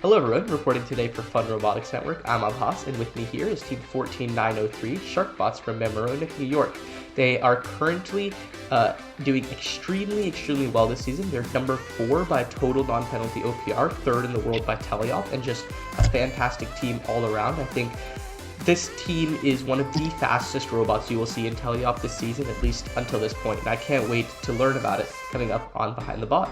Hello everyone, reporting today for Fun Robotics Network. I'm Abhas, and with me here is Team 14903, SharkBots from Mamaroneck, New York. They are currently doing extremely well this season. They're number 4 by total non-penalty OPR, 3rd in the world by teleop, and just a fantastic team all around. I think this team is one of the fastest robots you will see in teleop this season, at least until this point, and I can't wait to learn about it coming up on Behind the Bot.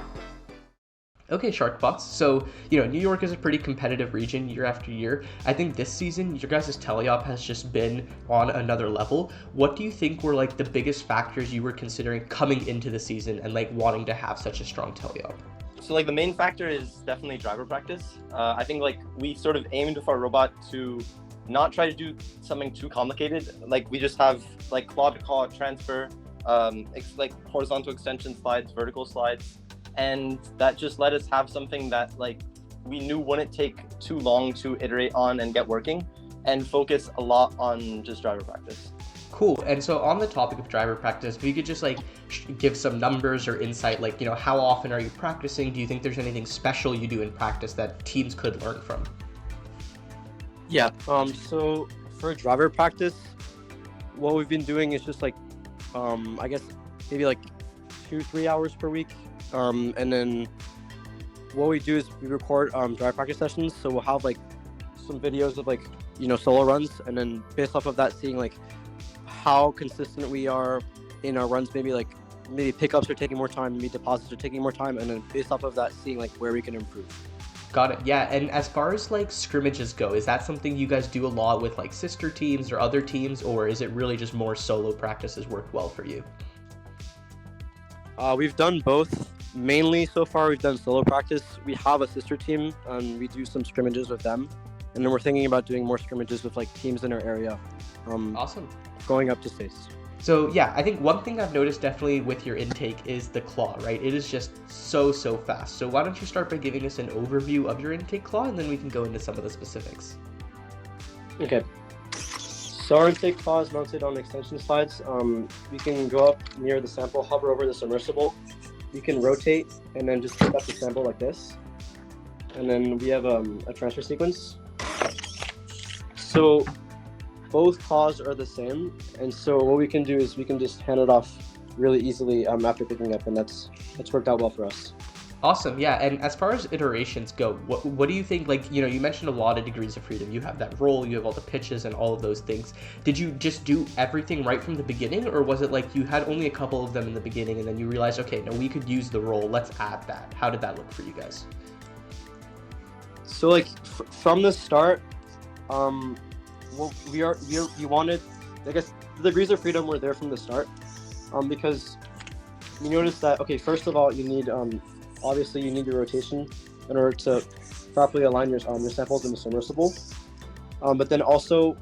Okay, SharkBots. So, New York is a pretty competitive region year after year. I think this season, your guys' teleop has just been on another level. What do you think were like the biggest factors you were considering coming into the season and like wanting to have such a strong teleop? So the main factor is definitely driver practice. I think we sort of aimed with our robot to not try to do something too complicated. Like we just have like claw-to-claw transfer, horizontal extension slides, vertical slides. And that just let us have something that we knew wouldn't take too long to iterate on and get working, and focus a lot on just driver practice. Cool. And so on the topic of driver practice, if you could just give some numbers or insight, how often are you practicing? Do you think there's anything special you do in practice that teams could learn from? Yeah. So for driver practice, what we've been doing is just I guess maybe 2-3 hours per week. And then what we do is we record driver practice sessions. So we'll have some videos of solo runs, and then based off of that, seeing how consistent we are in our runs. Maybe pickups are taking more time, maybe deposits are taking more time, and then based off of that, seeing where we can improve. Got it. Yeah. And as far as scrimmages go, is that something you guys do a lot with sister teams or other teams, or is it really just more solo practices work well for you? We've done both. Mainly so far we've done solo practice. We have a sister team and we do some scrimmages with them, and then we're thinking about doing more scrimmages with teams in our area. Awesome. Going up to states. So yeah, I think one thing I've noticed definitely with your intake is the claw, right? It is just so fast. So why don't you start by giving us an overview of your intake claw, and then we can go into some of the specifics. Okay. So our intake claw is mounted on extension slides. We can go up near the sample, hover over the submersible. You can rotate and then just pick up the sample like this. And then we have a transfer sequence. So both claws are the same. And so what we can do is we can just hand it off really easily after picking up, and that's worked out well for us. Awesome. Yeah. And as far as iterations go, what do you think? You mentioned a lot of degrees of freedom. You have that roll, you have all the pitches and all of those things. Did you just do everything right from the beginning, or was it you had only a couple of them in the beginning and then you realized, okay, no, we could use the roll, let's add that? How did that look for you guys? So from the start, we wanted, I guess the degrees of freedom were there from the start, because you notice that, okay, first of all, you need obviously you need your rotation in order to properly align your samples in the submersible. But then also,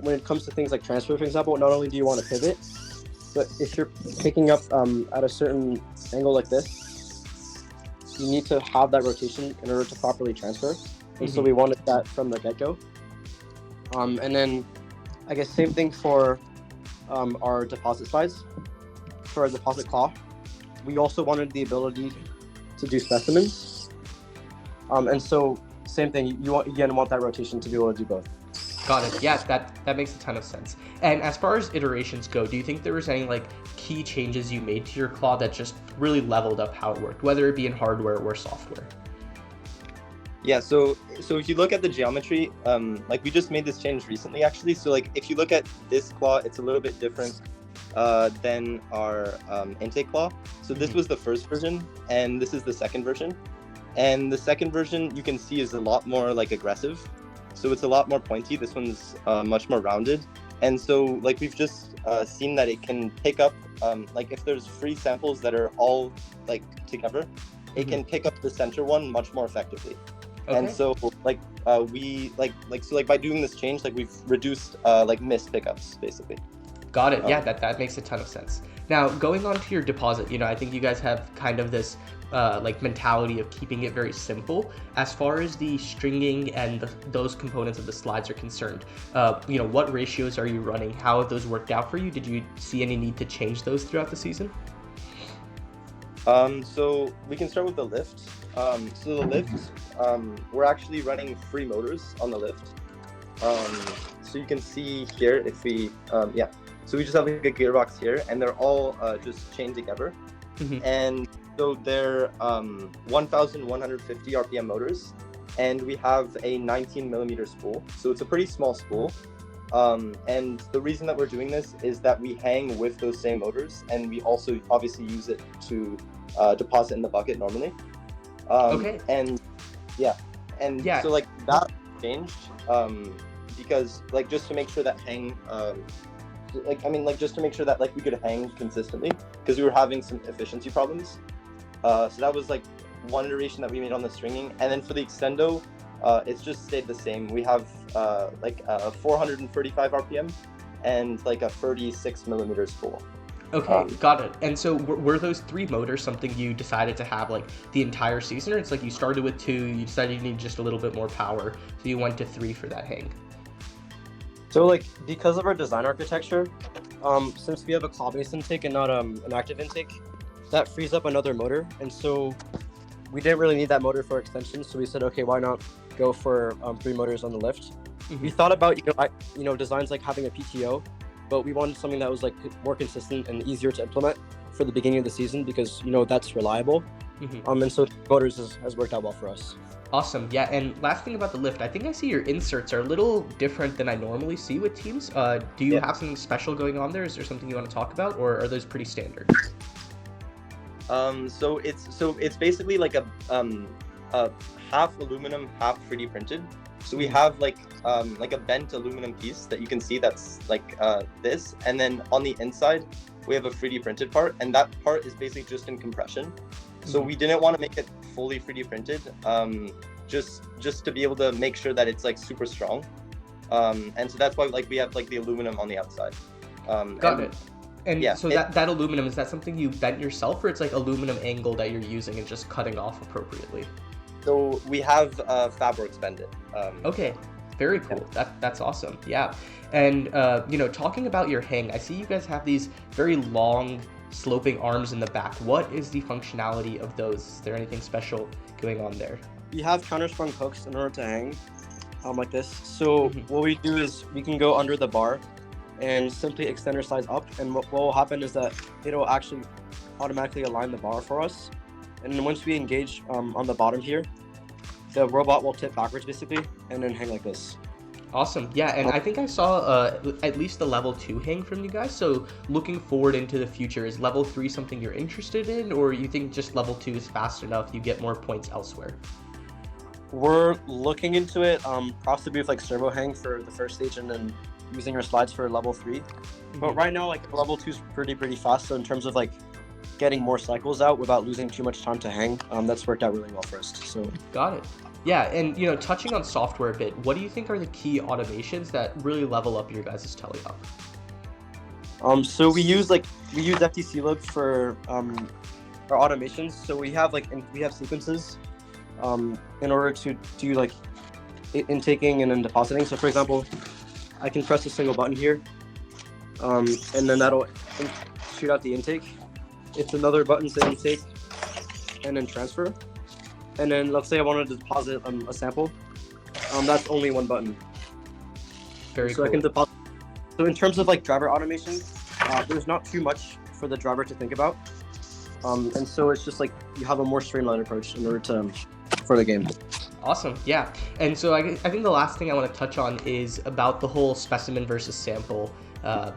when it comes to things like transfer, for example, not only do you want to pivot, but if you're picking up at a certain angle like this, you need to have that rotation in order to properly transfer. And so we wanted that from the get-go. And then, I guess same thing for our deposit slides. For our deposit claw, we also wanted the ability to do specimens, and so same thing. You want that rotation to be able to do both. Got it. Yeah, that makes a ton of sense. And as far as iterations go, do you think there was any key changes you made to your claw that just really leveled up how it worked, whether it be in hardware or software? Yeah. So if you look at the geometry, we just made this change recently, actually. So if you look at this claw, it's a little bit different than our intake claw. So this was the first version, and this is the second version. And the second version, you can see, is a lot more aggressive. So it's a lot more pointy. This one's much more rounded. And so we've just seen that it can pick up if there's free samples that are all together, it can pick up the center one much more effectively. Okay. And so we by doing this change, we've reduced missed pickups basically. Got it. Yeah, that makes a ton of sense. Now, going on to your deposit, I think you guys have kind of this mentality of keeping it very simple. As far as the stringing and those components of the slides are concerned, what ratios are you running? How have those worked out for you? Did you see any need to change those throughout the season? So we can start with the lift. So the lift, we're actually running free motors on the lift. So you can see here if we, yeah. So we just have like a gearbox here, and they're all just chained together. Mhm. And so they're 1,150 RPM motors, and we have a 19 millimeter spool. So it's a pretty small spool. And the reason that we're doing this is that we hang with those same motors, and we also obviously use it to deposit in the bucket normally. Okay. And yeah, and Yeah. so like that changed because like just to make sure that just to make sure that like we could hang consistently because we were having some efficiency problems. So that was like one iteration that we made on the stringing, and then for the extendo, it's just stayed the same. We have like a 435 RPM and like a 36 millimeter spool. Okay, got it. And so were those 3 motors something you decided to have like the entire season, or it's like you started with 2, you decided you need just a little bit more power, so you went to 3 for that hang? So like because of our design architecture, since we have a claw-based intake and not an active intake, that frees up another motor, and so we didn't really need that motor for extension. So we said, okay, why not go for 3 motors on the lift? Mhm. We thought about designs like having a PTO, but we wanted something that was like more consistent and easier to implement for the beginning of the season because that's reliable. Mhm. And so motors has worked out well for us. Awesome. Yeah, and last thing about the lift, I think I see your inserts are a little different than I normally see with teams. Do you have something special going on there? Is there something you want to talk about, or are those pretty standard? So it's basically like a half aluminum, half 3D printed. So we have like a bent aluminum piece that you can see that's like this, and then on the inside we have a 3D printed part, and that part is basically just in compression. So we didn't want to make it fully 3D printed, just to be able to make sure that it's like super strong. And so that's why like we have like the aluminum on the outside. Got it. And yeah, so that aluminum, is that something you bent yourself, or it's like aluminum angle that you're using and just cutting off appropriately? So we have Fabworks bend it. Okay, very cool. That's awesome. Yeah, and talking about your hang, I see you guys have these very long sloping arms in the back. What is the functionality of those? Is there anything special going on there? We have countersprung hooks in order to hang like this. So what we do is we can go under the bar and simply extend our slides up, and what will happen is that it'll actually automatically align the bar for us. And then once we engage on the bottom here, the robot will tip backwards basically and then hang like this. Awesome. Yeah, and I think I saw at least the level 2 hang from you guys. So looking forward into the future, is level 3 something you're interested in, or you think just level 2 is fast enough, you get more points elsewhere? We're looking into it, possibly with like servo hang for the first stage and then using our slides for level 3. But right now like level 2 is pretty fast, so in terms of like getting more cycles out without losing too much time to hang, that's worked out really well for us. So got it. Yeah, and touching on software a bit, what do you think are the key automations that really level up your guys' teleop? So we use FTC loop for our automations. So we have sequences in order to do like intaking and then depositing. So for example, I can press a single button here, and then that'll shoot out the intake. It's another button to intake and then transfer. And then let's say I wanted to deposit a sample. That's only one button. Very cool. I can deposit. So in terms of like driver automation, there's not too much for the driver to think about. And so it's just like you have a more streamlined approach in order to for the game. Awesome. Yeah. And so I think the last thing I want to touch on is about the whole specimen versus sample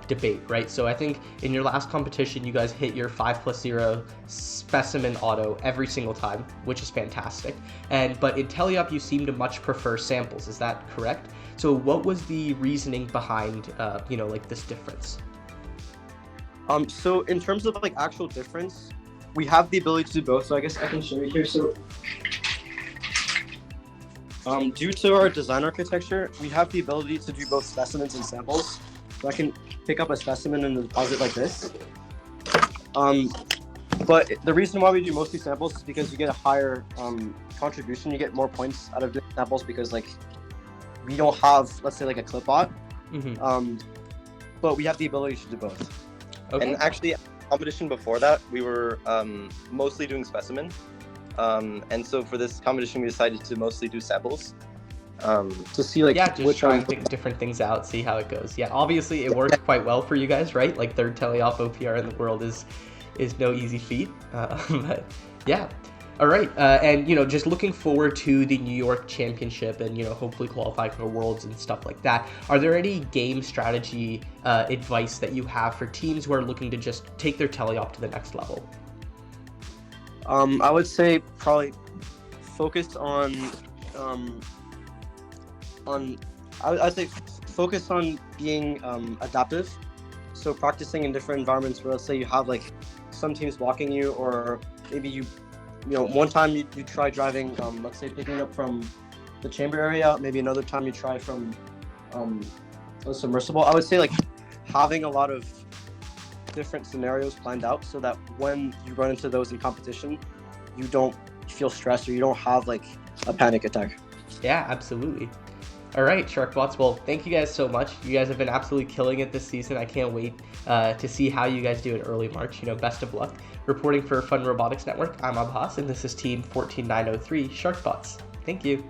debate, right? So I think in your last competition, you guys hit your 5+0 specimen auto every single time, which is fantastic. But in teleop, you seem to much prefer samples. Is that correct? So what was the reasoning behind, like this difference? So in terms of like actual difference, we have the ability to do both. So I guess I can show you here. So due to our design architecture, we have the ability to do both specimens and samples. So I can pick up a specimen and deposit like this. But the reason why we do mostly samples is because you get a higher contribution. You get more points out of doing samples because like we don't have, let's say, like a clipbot. But we have the ability to do both. Okay. And actually, competition before that, we were mostly doing specimen. And so for this competition, we decided to mostly do samples. To see like Yeah, just which try and think different things out, see how it goes. Yeah, obviously it worked quite well for you guys, right? Like third teleop OPR in the world is no easy feat. But yeah. All right, and just looking forward to the New York Championship, and hopefully qualifying for Worlds and stuff like that. Are there any game strategy advice that you have for teams who are looking to just take their teleop to the next level? I would say probably focus on I'd say focus on being adaptive. So practicing in different environments where, let's say, you have like some teams blocking you, or maybe one time you try driving, let's say picking up from the chamber area, maybe another time you try from a submersible. I would say like having a lot of different scenarios planned out so that when you run into those in competition, you don't feel stressed or you don't have like a panic attack. Yeah, absolutely. All right, SharkBots. Well, thank you guys so much. You guys have been absolutely killing it this season. I can't wait to see how you guys do in early March. Best of luck. Reporting for Fun Robotics Network, I'm Abhas, and this is Team 14903 SharkBots. Thank you.